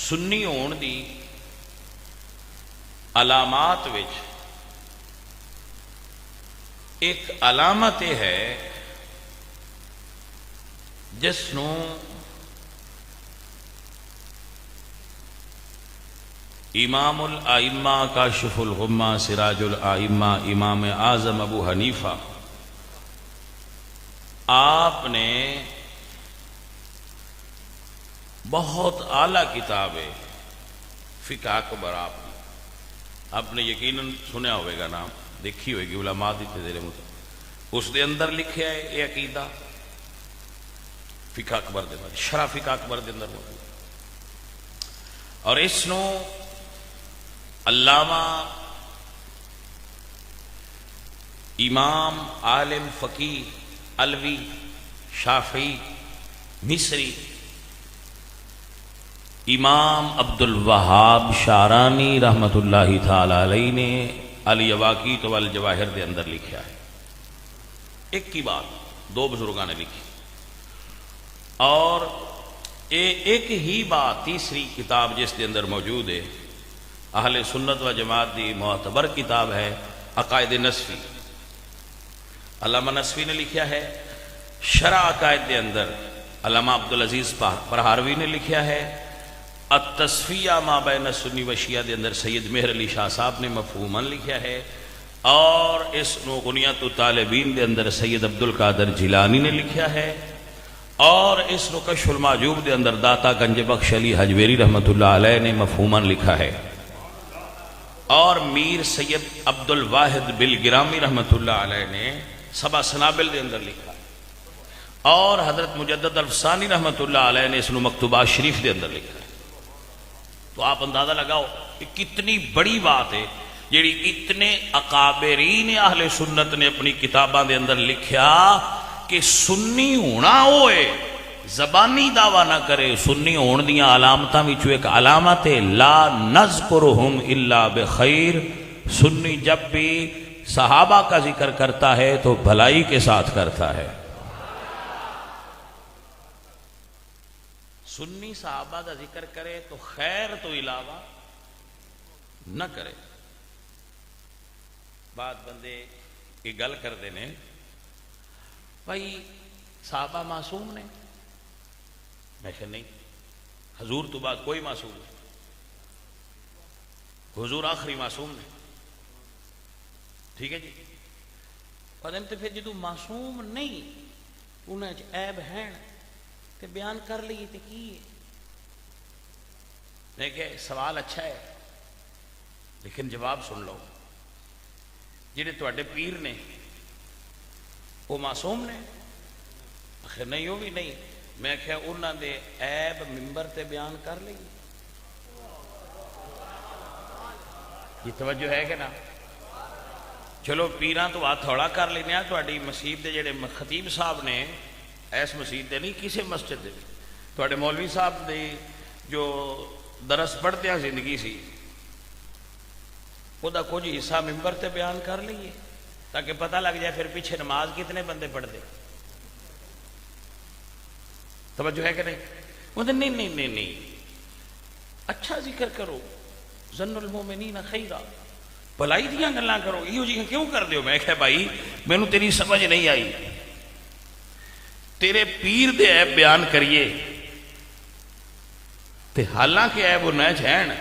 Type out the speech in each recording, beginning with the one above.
سنی ہون دی علامات وچ ایک علامت یہ ہے جس نو امام الائمہ کاشف الغمہ سراج الائمہ امام اعظم ابو حنیفہ آپ نے بہت اعلیٰ کتاب ہے فقہ اکبر، آپ نے یقیناً سنیا ہوئے گا، نام دیکھی ہوئے گی، علماء دیتے زیر مطلب اس دے اندر لکھیا ہے یہ عقیدہ فقہ اکبر دے اندر، شرح فقہ اکبر دے اندر موجود، اور اس نو علامہ امام عالم فقیہ علوی شافعی مصری امام عبد الوہاب شارانی رحمت اللہ تعالی علیہ نے الیواقیت والجواہر دے اندر لکھا ہے۔ ایک کی بات دو بزرگاں نے لکھی، اور ایک ہی بات تیسری کتاب جس دے اندر موجود ہے، اہل سنت و جماعت دی معتبر کتاب ہے عقائد نصفی، علامہ نصفی نے لکھا ہے۔ شرح عقائد دے اندر علامہ عبدالعزیز پرہاروی نے لکھا ہے۔ التصفیہ ما بین سنی و شیعہ دے اندر سید مہر علی شاہ صاحب نے مفہوماً لکھا ہے، اور اس نو غنیۃ الطالبین دے اندر سید عبدالقادر جیلانی نے لکھا ہے، اور اس نو کشف المعجوب دے اندر داتا گنج بخش علی حجویری رحمت اللہ علیہ نے مفہوماً لکھا ہے، اور میر سید عبد الواحد بلگرامی رحمت اللہ علیہ نے سبع سنابل دے اندر لکھا ہے، اور حضرت مجدد الفسانی رحمت اللہ علیہ نے اس نو مکتوبات شریف دے اندر لکھا ہے۔ تو آپ اندازہ لگاؤ کہ کتنی بڑی بات ہے جیڑی اتنے اکابرین اہل سنت نے اپنی کتاباں دے اندر لکھیا کہ سنی ہونا ہوئے زبانی دعویٰ نہ کرے، سنی ہون دیاں علامتاں وچوں ایک علامت ہے لا نذکرہم الا بخیر، سنی جب بھی صحابہ کا ذکر کرتا ہے تو بھلائی کے ساتھ کرتا ہے، سنی صحابہ دا ذکر کرے تو خیر تو علاوہ نہ کرے۔ بعد بندے یہ گل کرتے ہیں بھائی صحابہ معصوم نے، میں کہ نہیں، حضور تو بعد کوئی معصوم نہیں، حضور آخری معصوم نے، ٹھیک ہے جی، پتہ نہیں تو پھر جدو معصوم نہیں انہیں عیب ہیں کہ بیان کر لیے تو کی ہے، میں کہ سوال اچھا ہے لیکن جواب سن لو، جنہیں تواڈے پیر نے وہ معصوم نے؟ آخر نہیں، وہ بھی نہیں، میں کہ انہاں دے عیب ممبر تے بیان کر لئی، یہ توجہ ہے کہ نا؟ چلو پیراں تو ہاتھ تھوڑا کر لینے، تواڈی مسجد دے جڑے خطیب صاحب نے، ایس مسجد دے نہیں کسی مسجد دے، تواڈے مولوی صاحب دے جو درس پڑھتے ہیں زندگی سی وہ دا کچھ حصہ ممبر تے بیان کر لئیے تاکہ پتہ لگ جائے پھر پیچھے نماز کتنے بندے پڑھتے، توجہ ہے کہ نہیں؟ وہ نہیں نہیں نہیں نہیں، اچھا ذکر کرو، ظن المومنین خیرا، بھلائی دیاں گلاں کرو، یہ جی کیوں کر دیو؟ میں کہ بھائی میں نو تیری سمجھ نہیں آئی، تیرے پیر دے عیب بیان کریے تے حالانکہ عیب ہونا ہے چھین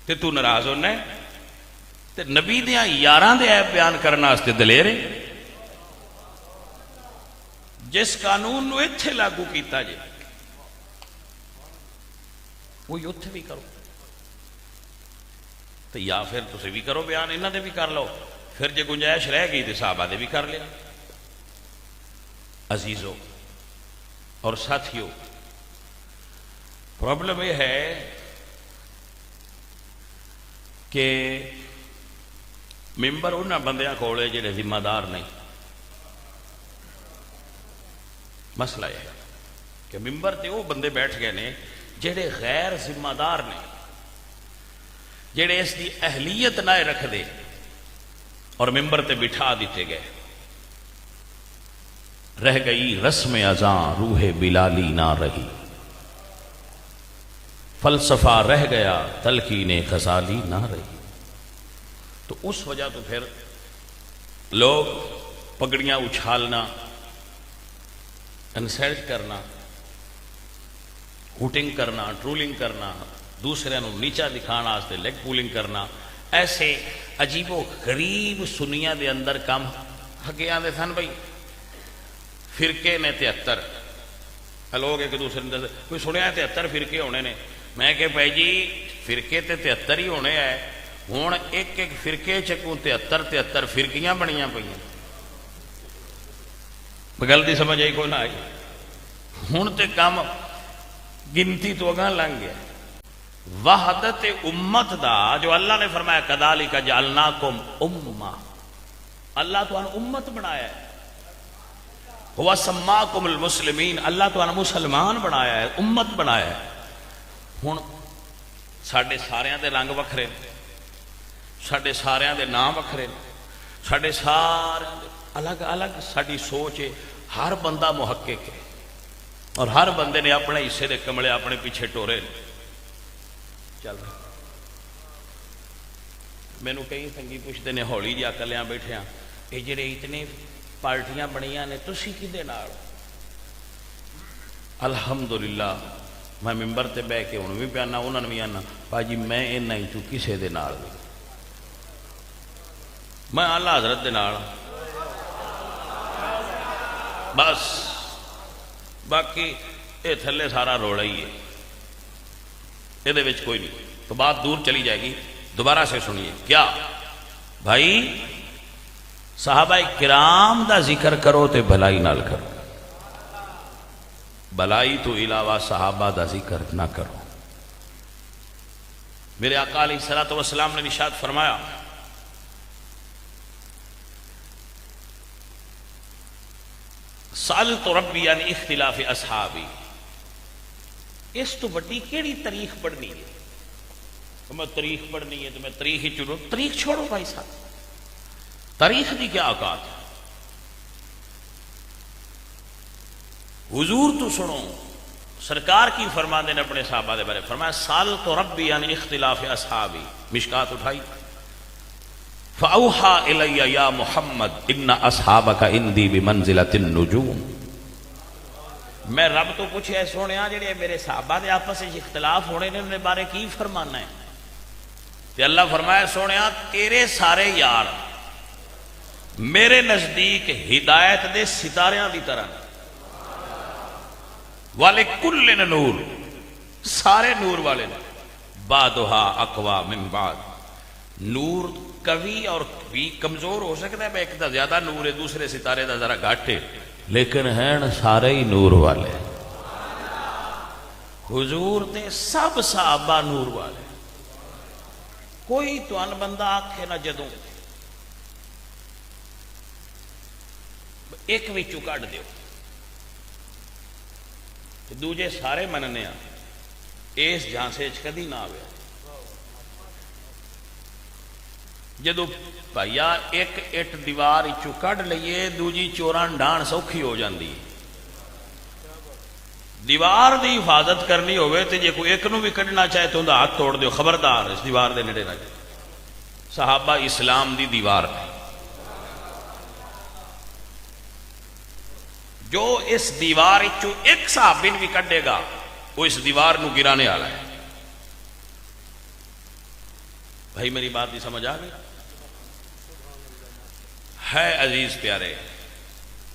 تے تو ناراض ہونا ہے، تے نبی دیاں یاراں دے عیب بیان کرنا واسطے دلیر ہے، جس قانون نو ایتھے لاگو کیتا جے وہی اوتھے بھی کرو، تو یا پھر تسی بھی کرو بیان، انہاں دے بھی کر لو، پھر جے گنجائش رہ گئی تے صحابہ دے بھی کر لیا۔ عزیزوں اور ساتھیوں، پرابلم یہ ہے کہ ممبر انہاں بندیاں کولے جڑے ذمہ دار نہیں، مسئلہ یہ ہے کہ ممبر تے وہ بندے بیٹھ گئے نے جڑے غیر ذمہ دار نے، جڑے اس دی اہلیت نہ رکھ دے اور ممبر تے بٹھا دیتے گئے، رہ گئی رسم اذاں روح بلالی نہ رہی، فلسفہ رہ گیا تلقین غزالی نہ رہی۔ تو اس وجہ تو پھر لوگ پگڑیاں اچھالنا، انسلٹ کرنا، ہوٹنگ کرنا، ٹرولنگ کرنا، دوسرے نو نیچا دکھانا واسطے لیگ پولنگ کرنا، ایسے عجیب و غریب سنیاں دے اندر کام ہگے آندے سن بھائی فرقے نے 73، لوگ ایک دوسرے نے کوئی سنیا 73 فرقے ہونے نے، میں کہ بھائی جی فرقے تے 73 ہی ہونے ہیں، ہوں ایک ایک فرقے چکوں 73 فرقیاں بنیاں پہ گل دی سمجھ آئی کوئی نہ آئی؟ ہوں تے کام گنتی تو اگاں لنگ گیا۔ وحدت امت دا جو اللہ نے فرمایا کذالک جعلناکم امہ، اللہ تو امت بنایا ہے، ہوا سماکم المسلمین، اللہ تو مسلمان بنایا ہے، امت بنایا ہے۔ ہوں ساڈے ساریاں دے رنگ وکھرے، ساڈے ساریاں دے نام وکھرے، ساڈے سارے الگ الگ ساڈی سوچ ہے، ہر بندہ محقق ہے اور ہر بندے نے اپنے حصے دے کملے اپنے پیچھے ٹورے چل رہا۔ مینوں کئی سنگی پوچھتے ہیں ہولی جا کلیاں بیٹھے ہاں، یہ جڑے اتنے پارٹیاں بنیاں نے تسی کدے نال؟ الحمدللہ میں ممبر تے بہ کے ہوں بھی پیانا انہوں نے بھی آنا پاجی میں اینا ہی چوں کسے دے نال نہیں، میں اعلیٰ حضرت دے نال بس، باقی یہ تھلے سارا روڑا ہی ہے، یہ کوئی نہیں۔ تو بات دور چلی جائے گی، دوبارہ سے سنیے کیا بھائی صحابہ کرام دا ذکر کرو تے بھلائی نال کرو، بھلائی تو علاوہ صحابہ دا ذکر نہ کرو۔ میرے آقا علیہ الصلوۃ والسلام نے ارشاد فرمایا سألت ربی عن اختلاف اصحابی، اس تو بڑی کیڑی تاریخ پڑھنی ہے؟ میں تاریخ پڑھنی ہے تو میں تاریخ ہی چنوں، تاریخ چھوڑو بھائی صاحب، تاریخ دی کیا اوقات ہے؟ حضور تو سنو سرکار کی فرماندے نے اپنے صحابہ دے بارے فرمایا سألت ربی عن اختلاف اصحابی، مشکات اٹھائی فَأَوْحَا إِلَيَّ يَا مُحَمَّدْ إِنَّ أَصْحَابَكَ عِنْدِي بِمَنْزِلَةِ النُّجُومِ، میں رب تو پوچھے سونے جڑے میرے صحابہ دے آپس اختلاف ہونے نے انہیں بارے کی فرمانا ہے؟ تے اللہ فرمایا سونے تیرے سارے یار میرے نزدیک ہدایت دے ستاریاں دی طرح، وَلِكُلٍّ نور، سارے نور والے بَعْضُهَا أَقْوَى مِنْ بَعْضٍ، نور کبھی اور بھی کمزور ہو سکتا ہے، ایک دا زیادہ نور ہے دوسرے ستارے دا ذرا گھٹ ہے، لیکن ہیں سارے ہی نور والے۔ حضور دے سب صحابہ نور والے، کوئی تو ان بندہ آکھے نہ جدوں ایک وچوں کڈ دیو دوجے سارے مننے آ، اس جھانسے کدی نہ آوے۔ جدو بھائیا ایک اٹ دیوار چو کڈ لئیے دوجی چوران ڈان سوکھی ہو جاندی، دیوار دی حفاظت کرنی ہوئے تو جے کوئی ایک نو بھی کڈنا چاہے تو اندھا ہاتھ توڑ دیو، خبردار اس دیوار دے نڑے نہ جائے۔ صحابہ اسلام دی دیوار ہے، جو اس دیوار چو ایک صحابین بھی کڈے گا وہ اس دیوار نو گرانے آلا ہے۔ بھائی میری بات نہیں سمجھ آ گئی ہے؟ عزیز پیارے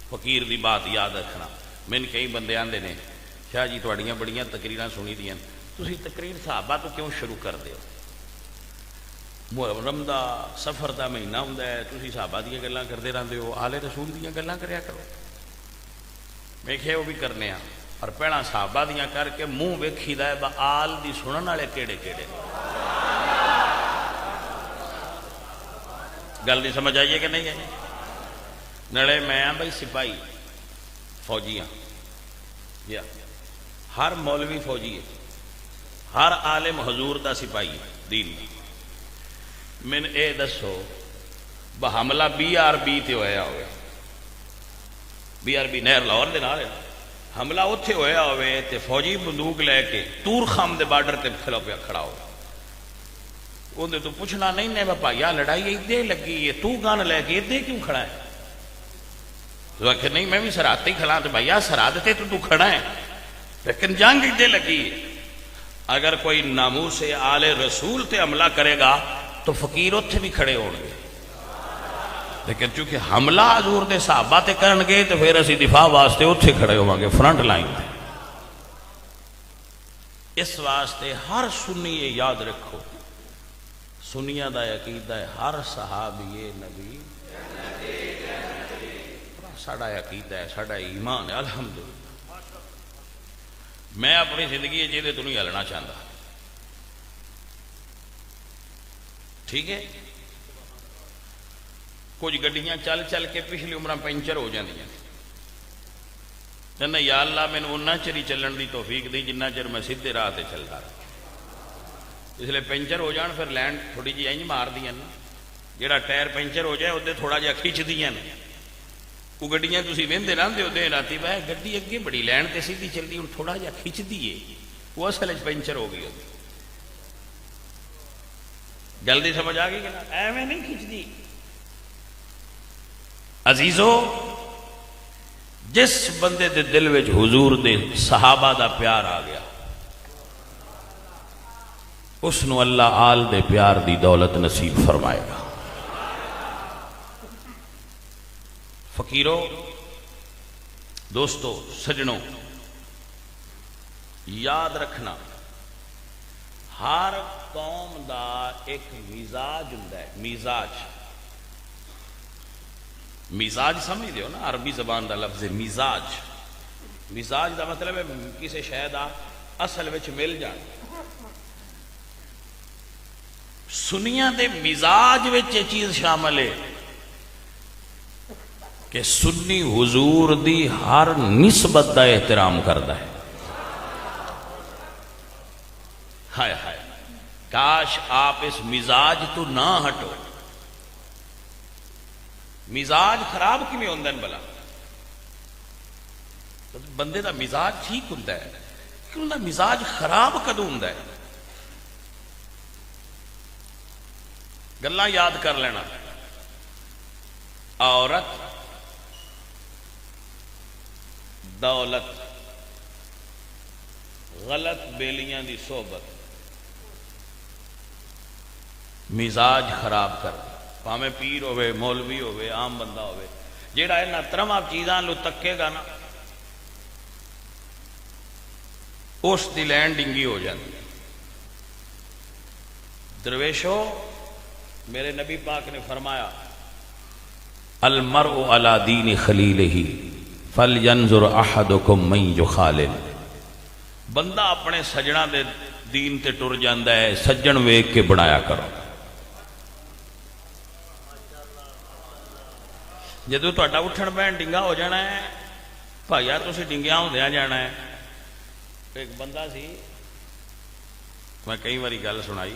فقیر دی بات یاد رکھنا، میں نے کئی بندے آندے نے شاہ جی تواڈیاں بڑیاں تقریراں سنی دیاں، تسی تقریر صحابہ تو کیوں شروع کر دیو؟ محرم دا سفر دا مہینہ ہوندا ہے، تسی صحابہ دیاں گلاں کردے رہندے ہو، آل رسول دیاں گلاں کریا کرو۔ میں کہ وہ بھی کرنے ہاں، اور پہلا صحابہ دیاں کر کے منہ ویکھی دا ہے با آل دی سنن والے کیڑے کیڑے گل دی سمجھ آئیے کہ نہیں ہے؟ نڑے میں ہاں بھائی سپاہی فوجی ہاں، ہر مولوی فوجی ہے، ہر عالم حضور دا سپاہی دین۔ من اے دسو بحملہ BRB تے ہویا ہوئے، BRB نہر لاہور دے نال ہے، حملہ اتنے ہویا ہوئے تے فوجی بندوق لے کے تور خام دے بارڈر تے کھلو پیا کھڑا ہو، اندر تو پوچھنا نہیں نے بھائیا لڑائی ادے لگی ہے، تو گن لے کے ادے کیوں کھڑا ہے؟ تو آخر نہیں میں بھی سرحد ہی کھڑا، تو بھائیا سرحد تے تو کھڑا ہے لیکن جنگ ادے لگی ہے۔ اگر کوئی ناموس آل رسول تے حملہ کرے گا تو فقیر اتنے بھی کھڑے ہو گے، لیکن چونکہ حملہ حضور دے صحابہ تے کرن گے تو پھر اسی دفاع واسطے اتنے کھڑے ہوں گے فرنٹ لائن تے۔ اس واسطے ہر سنی یہ یاد رکھو، سنیاں دا عقیدہ ہے ہر صحابی نبی ساڑا عقیدہ ہے، ساڑا ایمان ہے الحمدللہ۔ میں اپنی زندگی جیدے تو نہیں ہلنا چاہتا، ٹھیک ہے؟ کچھ گڈیاں چل چل کے پچھلی عمرہ پنچر ہو جاندیاں، کہنا یا اللہ میں نے اُنہ چر ہی چلن دی توفیق دی جنہ چر میں سیدھے راہ تے چلتا رہا، اس لیے پنچر ہو جان پھر لینڈ تھوڑی جی اینج مار دیاں نا، جیڑا ٹائر پنچر ہو جائے ادھے تھوڑا جہا کھچ دیاں نا، وہ گڈیاں تسی وہندے رہندے ہو دے راتی بھائی گڈی اگے بڑی لینڈ تے سیدھی چلدی ہن تھوڑا جہا کھچ دیے، وہ اصل وچ پنچر ہو گئی ہوتی۔ جلدی سمجھ آ گئی کہ نا ایویں نہیں کھچ دی۔ عزیزو جس بندے دے دل وچ حضور دے صحابہ دا پیار آ گیا اس نو اللہ آل دے پیار دی دولت نصیب فرمائے گا۔ فقیرو، دوستو، سجنوں، یاد رکھنا ہر قوم دا ایک مزاج ہوندا ہے، مزاج سمجھ دیو نا، عربی زبان دا لفظ ہے مزاج۔ مزاج دا مطلب ہے کسی شے دا اصل وچ مل جان۔ سنیاں دے مزاج وچ یہ چیز شامل ہے کہ سنی حضور دی ہر نسبت دا احترام کرتا ہے۔ ہائے ہائے کاش آپ اس مزاج تو نہ ہٹو۔ مزاج خراب کیویں ہوندا ہے بلا؟ بندے دا مزاج ٹھیک ہوندا ہے کہ انہاں دا مزاج خراب کدوں ہوندا ہے؟ گلاں یاد کر لینا۔ عورت، دولت، غلط بیلیاں دی صحبت مزاج خراب کر دے، پاویں پیر ہوئے، مولوی ہوئے، عام بندہ ہوئے، جیڑا انہاں ترماں چیزاں لو تکے گا نا اس دی لینڈ ڈنگی ہو جاتی۔ درویشو، میرے نبی پاک نے فرمایا المرء علی دین خلیلہ فَلْيَنْظُرْ أَحَدُكُمْ مَنْ يُخَالِلُ۔ بندہ اپنے سجنہ دے دین تے ٹر جاندہ ہے، سجن ویک کے بنایا کرو۔ جدو تہاڈا اٹھن بہن ڈنگا ہو جانا ہے بھائیا تسی ڈنگیاں ہوندیاں جانا ہے۔ ایک بندہ سی، میں کئی باری گل سنائی،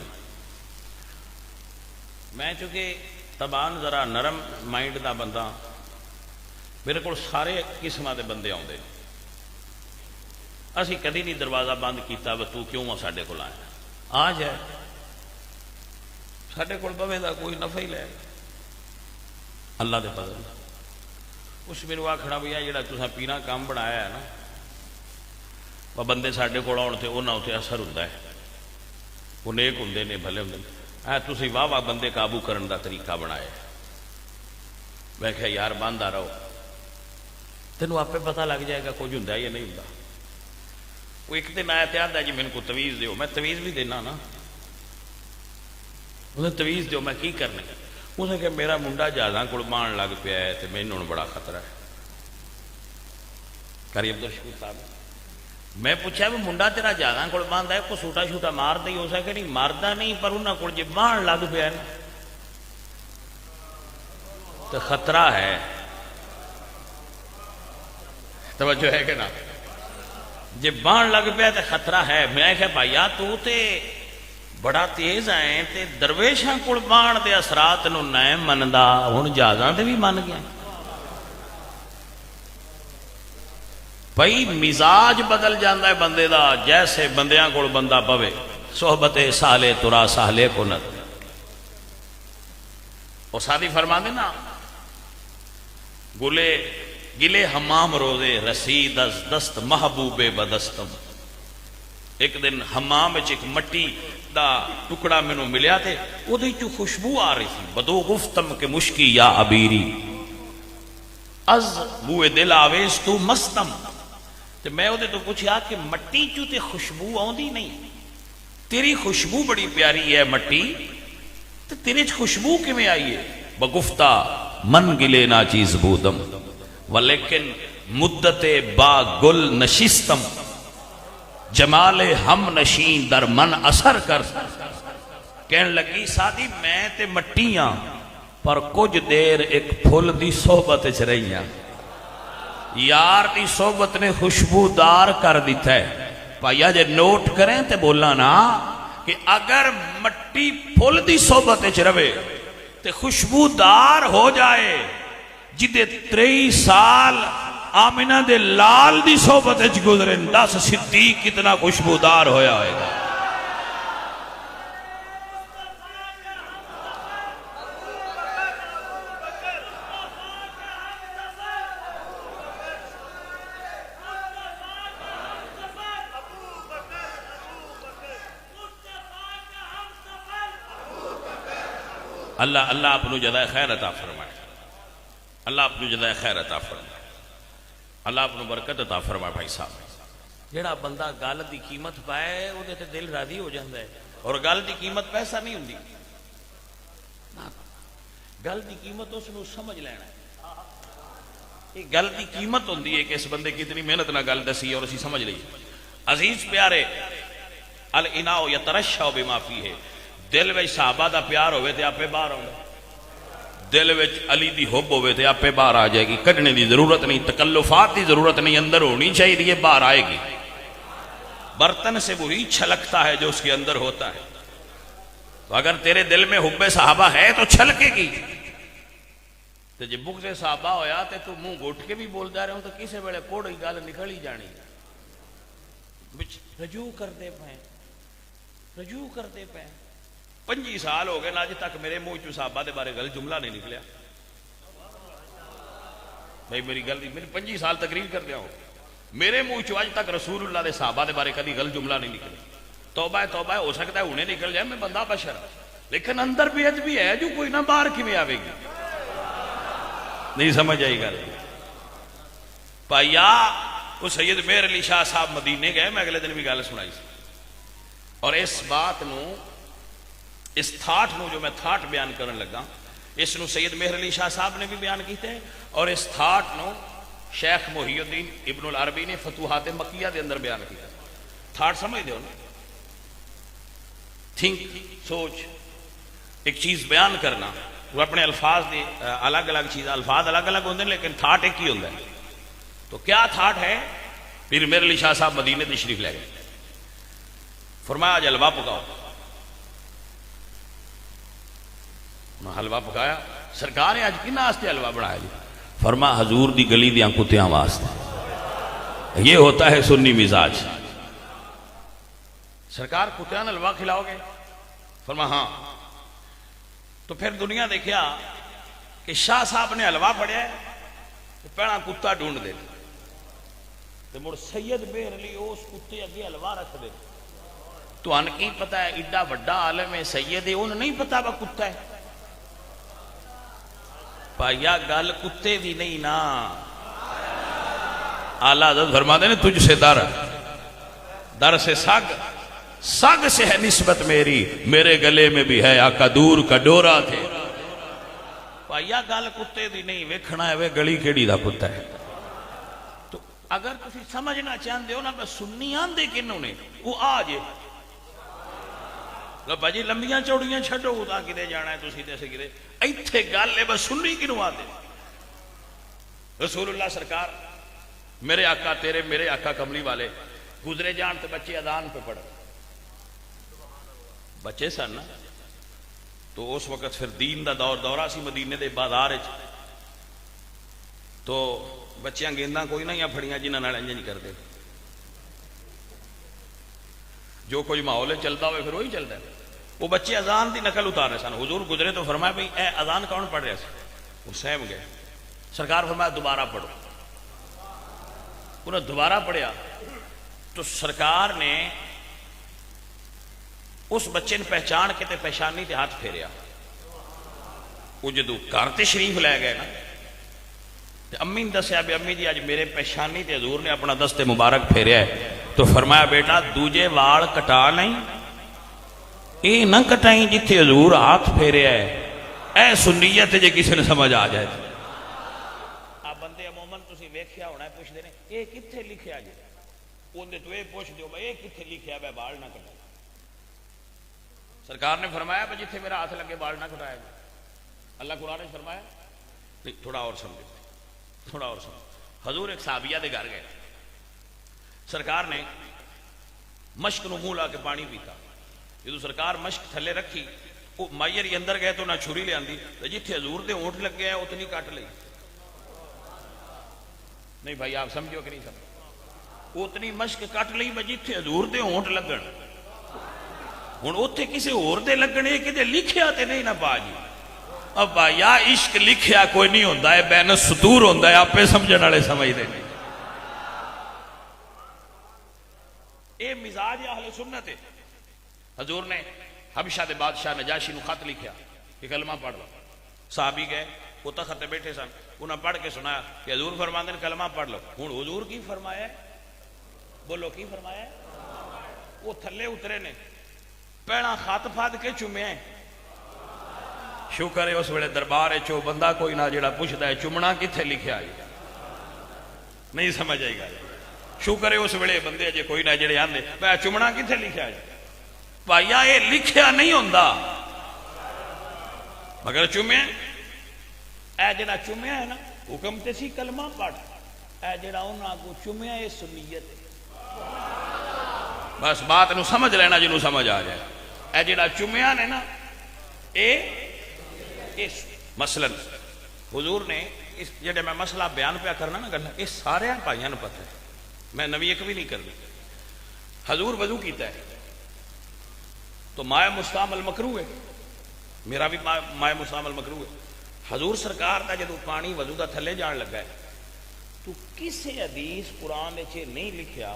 میں چونکہ تبان ذرا نرم مائنڈ دا بندہ، میرے کو سارے قسمہ دے بندے آؤندے، اسی کدی نہیں دروازہ بند کیتا وہ تو کیوں ساڈے کول آیا، آ جائے ساڈے کول بوے دا کوئی نفع ہی لے اللہ دے فضل۔ اس میرے آکھنا بھی جڑا تساں پینا کام بنایا ہے نا وہ بندے ساڈے کول آؤن تے انہاں تے اثر ہوندا ہے، وہ نیک ہوندے نے، بھلے ہوندے نے، تسی واہ واہ بندے قابو کرن دا طریقہ بنایا۔ میں کہا یار باندھا رہو، تینوں آپ پہ پتہ لگ جائے گا کچھ ہوندا یا نہیں ہوندا۔ وہ ایک دن آیا تے آندا جی میرے کو تویز دیو، میں تویز بھی دینا نا، انہیں تویز دیو میں کی کرنا؟ اس نے کہ میرا منڈا جہازاں کول مان لگ پیا ہے تے مینوں بڑا خطرہ ہے۔ قاری عبدالشکور صاحب، میں پوچھا بھی منڈا تیرا جہازاں کول باندھا ہے، کوئی سوٹا شوٹا مار دے؟ ہو سکے نہیں ماردا نہیں، پر انہاں کول جے مان لگ پیا ہے تو خطرہ ہے۔ توجہ ہے کہ نا؟ جے بان لگ پیا تو خطرہ ہے۔ میں کہ بھائیا تو تے بڑا تیز آئے تے درویشاں کول بان دے اثرات نو نہ مندا، ہن جہازاں تے بھی من گیا۔ پئی مزاج بدل جاندہ ہے بندے دا، جیسے بندیاں کو بندہ پوے، صحبت سالے ترا سالے کو نت. اور سادی فرما دینا گلے حمام روزے رسید از دست محبوب بدستم. ایک دن حمام وچ ایک مٹی دا ٹکڑا مینوں ملیا تے او دی چوں خوشبو آ رہی تھی. بدو گفتم کہ مشکی یا عبیری از بوئے دل آویز تو مستم. تے میں او دے تو پوچھیا کہ مٹی چوں تے خوشبو آوندی نہیں، تیری خوشبو بڑی پیاری ہے مٹی، تے تیرے چ خوشبو کیویں آئی ہے؟ بگفتہ من گلے نا چیز بودم ولیکن مدت با گل نشستم، جمال ہم نشین در من اثر کر. کہنے لگی سادی میں تے مٹیاں پر کچھ دیر ایک پھول دی صحبت چ رہیاں، یار دی صحبت نے خوشبودار کر دیتا ہے. پایا جے نوٹ کریں تے بولا نا کہ اگر مٹی پھول دی صحبت چ رہے تے خوشبودار ہو جائے، جدے 23 سال آمینہ دے لال دی صحبت چ گزرے، 10 صدیق کتنا خوشبودار ہویا ہوئے گا. اللہ اپنو جزائے خیر عطا فرمائے، اللہ اپنو جزائے خیر عطا فرمائے، اللہ اپنو برکت عطا فرمائے. بھائی صاحب جڑا بندہ گل دی قیمت پائے وہ تے دل راضی ہو جاندہ ہے. اور گل دی قیمت پیسہ نہیں ہوندی، گل دی قیمت اس نے سمجھ لینا ہے. یہ گل دی قیمت ہوندی ہے کہ اس بندے کی اتنی محنت نہ گل دسی اور اسی سمجھ لئی. عزیز پیارے، الاناء یترشح بما فیہ، دل وچ صحابہ دا پیار ہوئے تے آپے باہر آؤں، دل وچ علی دی حب ہوئے تے آپے باہر آ جائے گی. کڈنے دی ضرورت نہیں، تکلفات دی ضرورت نہیں، اندر ہونی چاہیے، باہر آئے گی. برتن سے وہی چھلکتا ہے جو اس کے اندر ہوتا ہے. تو اگر تیرے دل میں حب صحابہ ہے تو چھلکے گی. تو جب بغض صحابہ ہویا تے تو منہ گھٹ کے بھی بول جا رہے ہوں تو کسے ویلے کوڑی گل نکل ہی جانی. رجوع کرتے پائیں، رجوع کرتے پائیں. 25 سال ہو گئے نا، اج تک میرے منہ چوں صحابہ دے بارے گل جملہ نہیں نکلیا. بھائی میری گل دی، میری 25 سال تقریر کر دیا ہوں، میرے منہ چوں اج تک رسول اللہ دے صحابہ دے بارے کدی گل جملہ نہیں نکلے. توبہ ہے، توبہ ہے، ہو سکتا ہے انہیں نکل جائے، میں بندہ بشر، لیکن اندر بھی ادبی ہے جو کوئی نہ باہر کیویں آوے گی. نہیں سمجھ آئی گل. پایا وہ سید مہر علی شاہ صاحب مدینے گئے، میں اگلے دن بھی گل سنائی سی. اور اس بات نو، اس تھاٹ نو جو میں تھاٹ بیان کرن لگا، اس نو سید مہر علی شاہ صاحب نے بھی بیان کیتے، اور اس تھاٹ نو شیخ محی الدین ابن العربی نے فتوحات مکیہ دے اندر بیان کیتا. تھاٹ سمجھ دے ہو نا؟ تھنک، سوچ، ایک چیز بیان کرنا، وہ اپنے الفاظ دی الگ الگ چیز، الفاظ الگ الگ ہوندے لیکن تھاٹ ایک ہی ہوندا ہے. تو کیا تھاٹ ہے؟ پھر مہر علی شاہ صاحب مدینے تشریف لے گئے، فرمایا آج حلوہ پکاؤ. حلوہ پکایا. سرکار نے آج کنا واسطے حلوہ بنایا جی؟ فرما حضور دی گلی دیاں کتیاں واسطے. یہ ہوتا ہے سنی مزاج. سرکار کتیاں نے حلوہ کھلاؤ گے؟ فرما ہاں. تو پھر دنیا دیکھیا کہ شاہ صاحب نے حلوہ پڑیا ہے تو پہنا کتا ڈھونڈ دے، تو مڑ سید مہر علی اس کتے اگے حلوہ رکھ دے. تو ان کی پتہ ہے ایڈا بڑا عالم ہے سید ہے، انہوں نہیں پتا وہ کتا ہے. پایا گل کتے دی نہیں نا. اعلیٰ حضرت فرماتے ہیں تجھ سے در سے سگ سے ہے نسبت میری، میرے گلے میں بھی ہے آقا دور کا ڈورا تھے. پایا گل کتے دی نہیں، ویکھنا ہے وہ گلی کیڑی دا کتا ہے. تو اگر تسی سمجھنا چاہتے ہو نا بس سنی آندے کنوں نے، وہ آ جے بھاجی لمبیاں چوڑیاں چھڈو، تا کدے جانا ہے تسی تے کدے، ایتھے گل ہے بس سنی کنوں آتے. رسول اللہ سرکار میرے آقا تیرے میرے آقا کملی والے گزرے جان تے بچے اذان پہ پڑھ، بچے سن نا. تو اس وقت پھر دین دا دورہ سی مدینے دے بازار وچ. تو بچیاں گینداں کوئی نہ یا پھڑیاں جنہاں نال انج نہیں کرتے، جو کوئی ماحول چلتا ہوئے پھر وہی چلتا ہے۔ وہ بچے اذان دی نقل اتار رہے سن، حضور گزرے تو فرمایا بھئی اے اذان کون پڑھ رہا سی؟ وہ سہم گئے، سرکار فرمایا دوبارہ پڑھو، انہوں نے دوبارہ پڑھیا تو سرکار نے اس بچے نے پہچان کے تے پیشانی تے ہاتھ پھیریا۔ وہ جدو گھر تشریف لے گئے نا تے امی نے دسیا بھی امی جی اج میرے پیشانی تے حضور نے اپنا دست مبارک پھیریا ہے، تو فرمایا بیٹا دوجے وال کٹا نہیں، اے نہ کٹائیں جتھے حضور ہاتھ پھیریا ہے، اے سنیت جے کسی نے سمجھ آ جائے۔ آپ بندے عموماً تسی ویکھیا ہونا ہے پوچھ دے نے اے کتھے لکھیا جائے، اندے تو اے پوچھ دیو بھائی اے کتھے لکھیا ہے بال نہ کٹائیں۔ سرکار نے فرمایا بھائی جتھے میرا ہاتھ لگے بال نہ کٹایا جائے۔ اللہ قرآن نے فرمایا نہیں، تھوڑا اور سمجھے، تھوڑا اور سمجھے۔ حضور ایک صحابیہ دے گھر گئے، سرکار نے مشک نو منہ لا کے پانی پیتا، جدو سرکار مشک تھلے رکھی وہ مائر اندر گئے تو نہ چھری لے آندی، جتھے حضور دے اونٹ لگ گیا اتنی کٹ لئی۔ نہیں بھائی آپ سمجھو کہ نہیں سمجھو، اتنی مشک کٹ لئی جتھے حضور دے اونٹ لگن۔ ہن اوتھے کسے ہور دے لگنے کتے لکھیا تے نہیں نہ پا جی۔ اب بھائیا عشق لکھیا کوئی نہیں ہوندا ہے، بین السطور ہوندا ہے، آپے سمجھن والے سمجھدے نہیں۔ اے مزاج اہل سنت ہے۔ حضور نے حبشہ دے بادشاہ نجاشی نو خط لکھیا کہ کلمہ پڑھ لو، صحابی گئے وہ تخت تے بیٹھے سن، انہاں پڑھ کے سنایا کہ حضور فرماندے نے کلمہ پڑھ لو۔ ہن حضور کی فرمایا ہے؟ بولو کی فرمایا ہے؟ وہ تھلے اترے نے، پیڑاں خط پھاد کے چومے ہیں۔ شکر ہے اس ویلے دربار ہے چو بندہ کوئی نہ جڑا پوچھدا ہے چمنا کتھے لکھیا ہے، نہیں سمجھ آئی گا۔ شکر ہے اس ویلے بندے جے کوئی نہ جڑے آندے میں چمنا کتھے لکھیا ہے، بھائیا یہ لکھیا نہیں ہوندا مگر چومیا۔ اے جڑا چومیا ہے نا حکم تے سی کلمہ پڑھ، اے جڑا انہاں کو چومیا یہ سنیت ہے۔ بس بات نو سمجھ لینا جنوں سمجھ آ جائے۔ اے جڑا چومیا نے نا اے مثلا حضور نے اس جڑے میں مسئلہ بیان پہ کرنا نا گلا اس سارے بھائیاں نوں پتہ ہے، میں نوی ایک بھی نہیں کرنی۔ حضور وضو کیتا ہے تو مائع مستعمل مکروہ ہے، میرا بھی مائع مستعمل مکروہ ہے۔ حضور سرکار دا جدو پانی وضو دا تھلے جان لگا ہے تو کسی حدیث قرآن چ نہیں لکھیا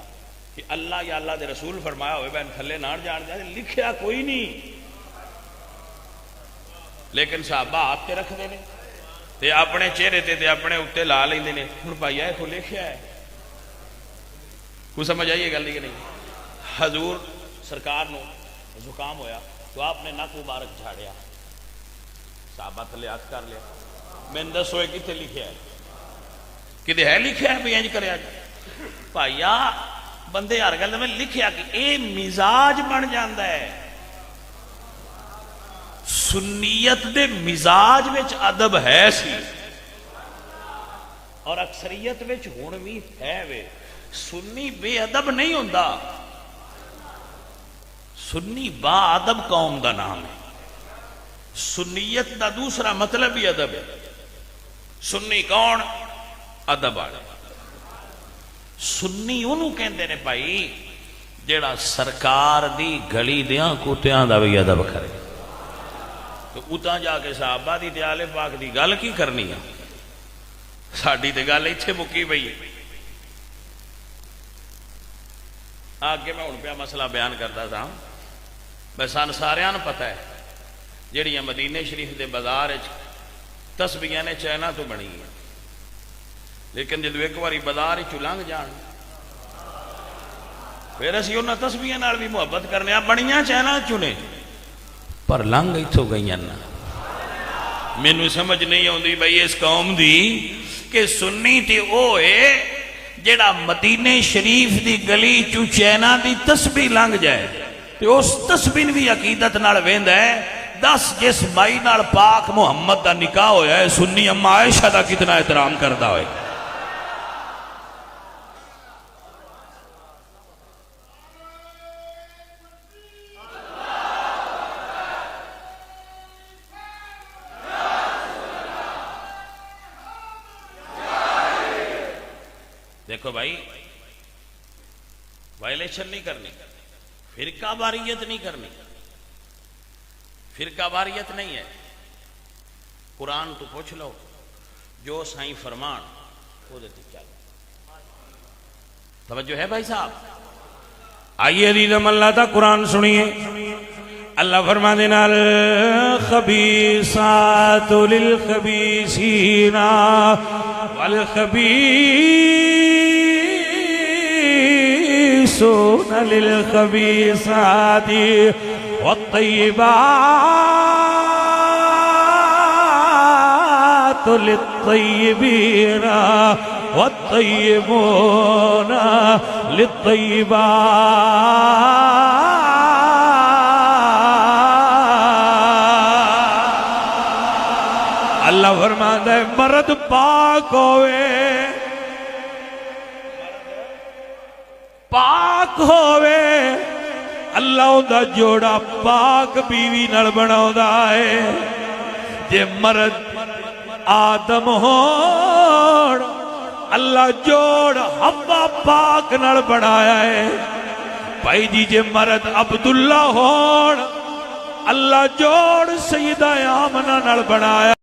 کہ اللہ یا اللہ دے رسول فرمایا ہوئے بین تھلے نہ جان جائے، لکھیا کوئی نہیں۔ لیکن صحابہ ہاتھ تے رکھ دے نے تے اپنے چہرے تے اپنے اتنے لا لیندے نے۔ ہن بھائی اے کو لکھیا ہے، کوئی سمجھ آئیے گل کہ نہیں؟ حضور سرکار نو زکام ہویا تو آپ نے نک مبارک جھاڑیا، صحابہ تھلے ہاتھ کر لیا، میں دسو اے کتے لکھیا ہے؟ کتے ہے لکھیا ہے بھی انج کریا جائے؟ بھائیا بندے ہر گل میں لکھیا کہ اے مزاج بن جاندا ہے۔ سنیت دے مزاج وچ ادب ہے سی اور اکثریت وچ ہن وی ہے وے۔ سنی بے ادب نہیں ہوندا، سنی با ادب قوم دا نام ہے۔ سنیت دا دوسرا مطلب ہی ادب ہے۔ سنی کون؟ ادب والا۔ سنی انہوں کہندے نے بھائی جیڑا سرکار دی گلی دیاں کتیاں دا بھی ادب کرے۔ تو اتاں جا کے صحابہ دی تے آل پاک دی گل کی کرنی ہے؟ ساڈی تے گل ایتھے مکی پئی ہے۔ آگے میں ہن پیا مسئلہ بیان کرتا تھا، میں سان ساریاں نوں پتہ ہے جڑیاں مدینے شریف دے بازار وچ تسبیحاں نے چائنا تو بنی ہیں، لیکن جدو ایک باری بازار وچ لنਘ جان پھر اسی انہاں تسبیحاں نال بھی محبت کرنے، بنیاں چائنا چنے پر لنگ اتھوں گئیاں نا۔ مینوں سمجھ نہیں آندی بھائی اس قوم دی کہ سنی تے او ہے جڑا مدینے شریف دی گلی چوں چینا دی تسبیح لنگ جائے تے اس تسبیح بھی عقیدت نال ویندا ہے۔ دس جس بائی نال پاک محمد دا نکاح ہویا ہے سنی اما عائشہ دا کتنا احترام کردا ہوئے۔ دیکھو بھائی، وائلیشن نہیں کرنی، فرقہ واریت نہیں کرنی، فرقہ واریت نہیں ہے. قرآن تو پوچھ لو، جو سائیں فرمان وہ دیتے چل. توجہ ہے بھائی صاحب؟ آئیے عزیزم اللہ تا قرآن سنیے. اللہ فرما دینا الخبیثات للخبیثین والخبیثون للخبیثات والطیبات للطیبین والطیبون للطیبات. اللہ فرماتا ہے مرد پاک ہوئے، پاک ہوئے، اللہ دا جوڑا پاک بیوی نال بناؤندا ہے. جے مرد آدم ہون، اللہ جوڑ حوا پاک نال بنایا ہے. بھائی جی جے مرد عبداللہ ہون، اللہ جوڑ سیدہ آمنہ نال بنایا.